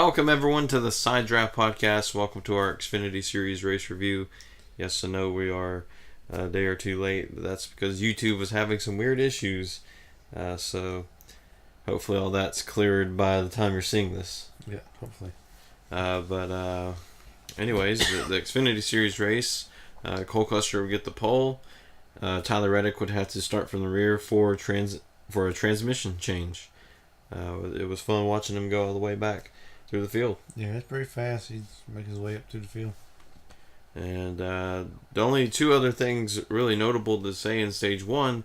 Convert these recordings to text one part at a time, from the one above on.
Welcome everyone to the Side Draft Podcast. Welcome to our Xfinity Series race review. Yes, I know we are a day or two late, but that's because YouTube was having some weird issues. So hopefully all that's cleared by the time you're seeing this. Yeah, hopefully. Anyways, the Xfinity Series race, Cole Custer would get the pole. Tyler Reddick would have to start from the rear for a transmission change. It was fun watching him go all the way back through the field. Yeah, it's pretty fast. He's making his way up through the field. And the only two other things really notable to say in stage one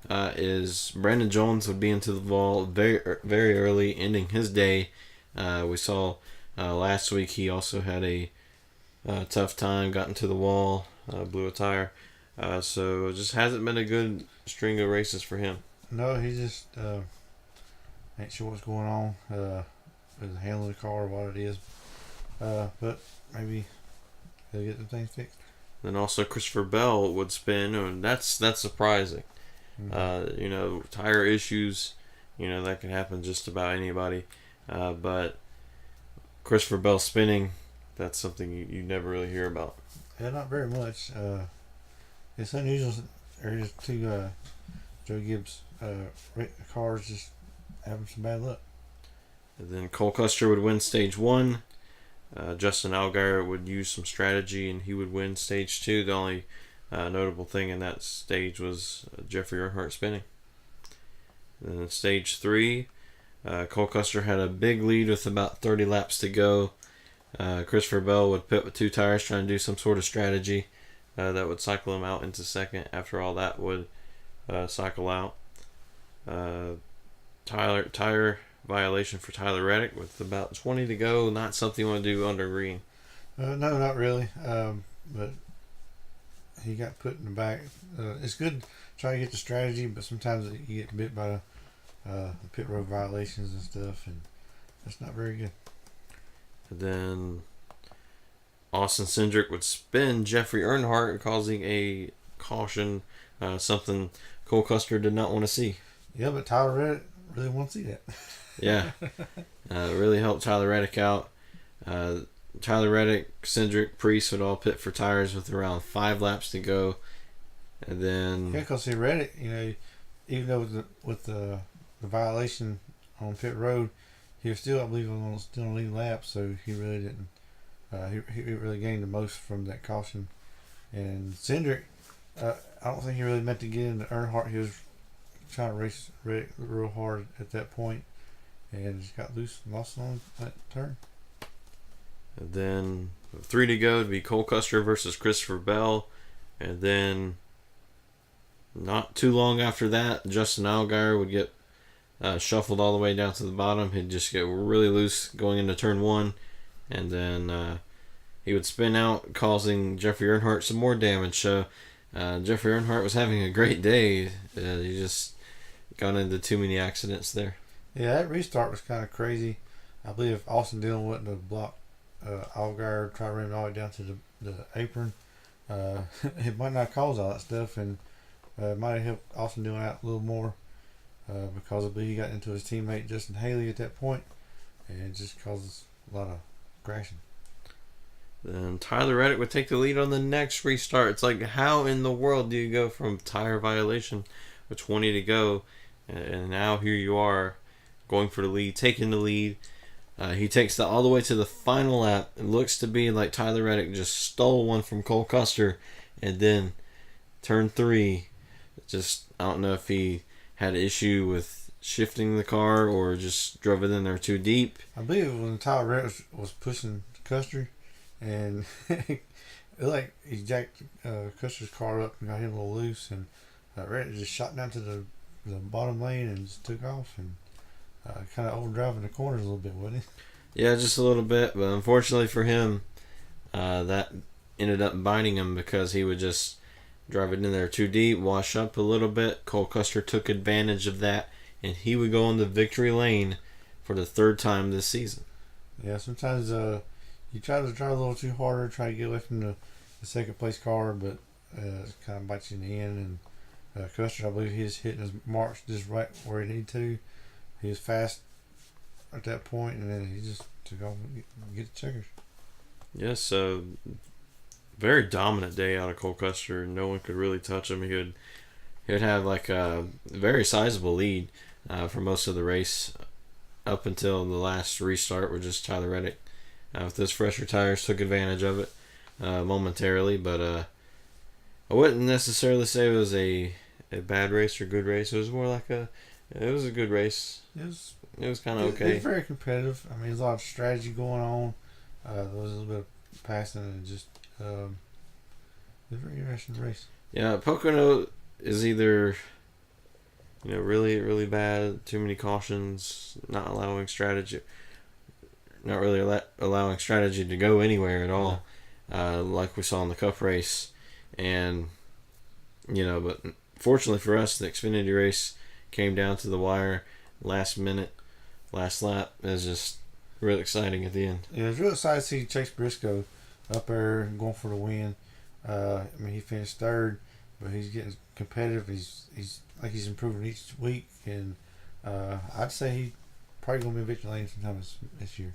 is Brandon Jones would be into the wall very, very early, ending his day. We saw last week he also had a tough time, got into the wall, blew a tire. So it just hasn't been a good string of races for him. No, he just ain't sure what's going on with the handle of the car or what it is. But maybe he'll get the things fixed. Then also Christopher Bell would spin, and that's surprising. Mm-hmm. Tire issues, that can happen just about anybody. But Christopher Bell spinning, that's something you never really hear about. Yeah, not very much. It's unusual. There's two Joe Gibbs cars just having some bad luck. And then Cole Custer would win stage one. Justin Allgaier would use some strategy and he would win stage two. The only notable thing in that stage was Jeffrey Earnhardt spinning. And then in stage three, Cole Custer had a big lead with about 30 laps to go. Christopher Bell would pit with two tires trying to do some sort of strategy that would cycle him out into second. After all that would cycle out. Tire violation for Tyler Reddick with about 20 to go. Not something you want to do under green. No, not really. But he got put in the back. It's good to try to get the strategy, but sometimes you get bit by the pit road violations and stuff, and that's not very good. And then Austin Cindric would spin Jeffrey Earnhardt, causing a caution, something Cole Custer did not want to see. Yeah, but Tyler Reddick really wants to see that. Yeah. Really helped Tyler Reddick out. Tyler Reddick, Cindric, Priest would all pit for tires with around 5 laps to go. And then... Yeah, because Reddick, even though with the violation on pit road, he was still, I believe, still on the lead lap, so he really didn't... He really gained the most from that caution. And Cindric, I don't think he really meant to get into Earnhardt. He was trying to race Reddick real hard at that point and just got loose and lost on that turn. And then 3 to go to be Cole Custer versus Christopher Bell. And then not too long after that, Justin Allgaier would get shuffled all the way down to the bottom. He'd just get really loose going into turn 1. And then he would spin out, causing Jeffrey Earnhardt some more damage. So Jeffrey Earnhardt was having a great day. He just got into too many accidents there. Yeah, that restart was kind of crazy. I believe if Austin Dillon wouldn't have blocked Allgaier, try to run him all the way down to the apron, it might not cause all that stuff, and it might have helped Austin Dillon out a little more because I believe he got into his teammate Justin Haley at that point, and it just causes a lot of crashing. Then Tyler Reddick would take the lead on the next restart. It's like, how in the world do you go from tire violation with 20 to go, and now here you are going for the lead, taking the lead. He takes that all the way to the final lap. It looks to be like Tyler Reddick just stole one from Cole Custer, and then turn 3, I don't know if he had an issue with shifting the car or just drove it in there too deep. I believe when Tyler Reddick was pushing Custer, and it looked like he jacked Custer's car up and got him a little loose, and Reddick just shot down to the bottom lane and just took off and kind of overdriving the corners a little bit, wasn't he? Yeah, just a little bit, but unfortunately for him, that ended up biting him because he would just drive it in there too deep, wash up a little bit. Cole Custer took advantage of that, and he would go on the victory lane for the 3rd time this season. Yeah, sometimes you try a little too harder, try to get away from the second place car, but it kind of bites you in the end. And Custer, I believe he's hitting his marks just right where he needed to. He was fast at that point, and then he just took off and get the checkers. Yeah, so very dominant day out of Cole Custer. No one could really touch him. He'd have like a very sizable lead for most of the race up until the last restart, where just Tyler Reddick with those fresher tires took advantage of it momentarily. But I wouldn't necessarily say it was a bad race or good race. It was more like it was a good race. It was kind of okay. It was very competitive. I mean, there's a lot of strategy going on. There was a little bit of passing, and just it was a very interesting race. Yeah, Pocono is either really really bad, too many cautions, not allowing strategy, not really allowing strategy to go anywhere at all, like we saw in the Cup race, and but fortunately for us, the Xfinity race came down to the wire, last minute, last lap. It was just real exciting at the end. Yeah, it was real exciting to see Chase Briscoe up there going for the win. I mean, he finished third, but he's getting competitive. He's improving each week, and I'd say he probably gonna be in victory lane sometime this year.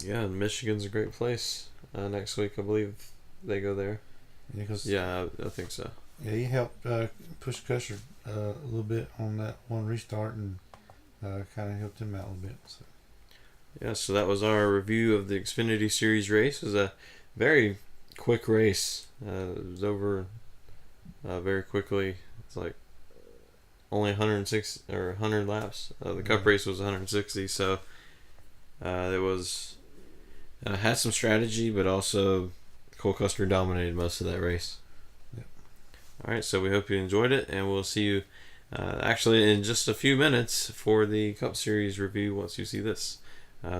Yeah, Michigan's a great place. Next week, I believe they go there. Yeah, I think so. Yeah, he helped push Custer a little bit on that one restart, and kind of helped him out a little bit. So. Yeah, so that was our review of the Xfinity Series race. It was a very quick race. It was over very quickly. It's like only 106 or 100 laps. The Cup race was 160, so it was had some strategy, but also Cole Custer dominated most of that race. Yep. All right, so we hope you enjoyed it, and we'll see you actually in just a few minutes for the Cup Series review once you see this.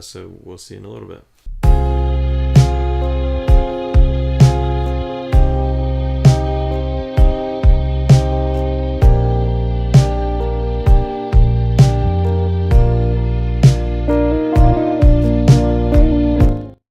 So we'll see you in a little bit.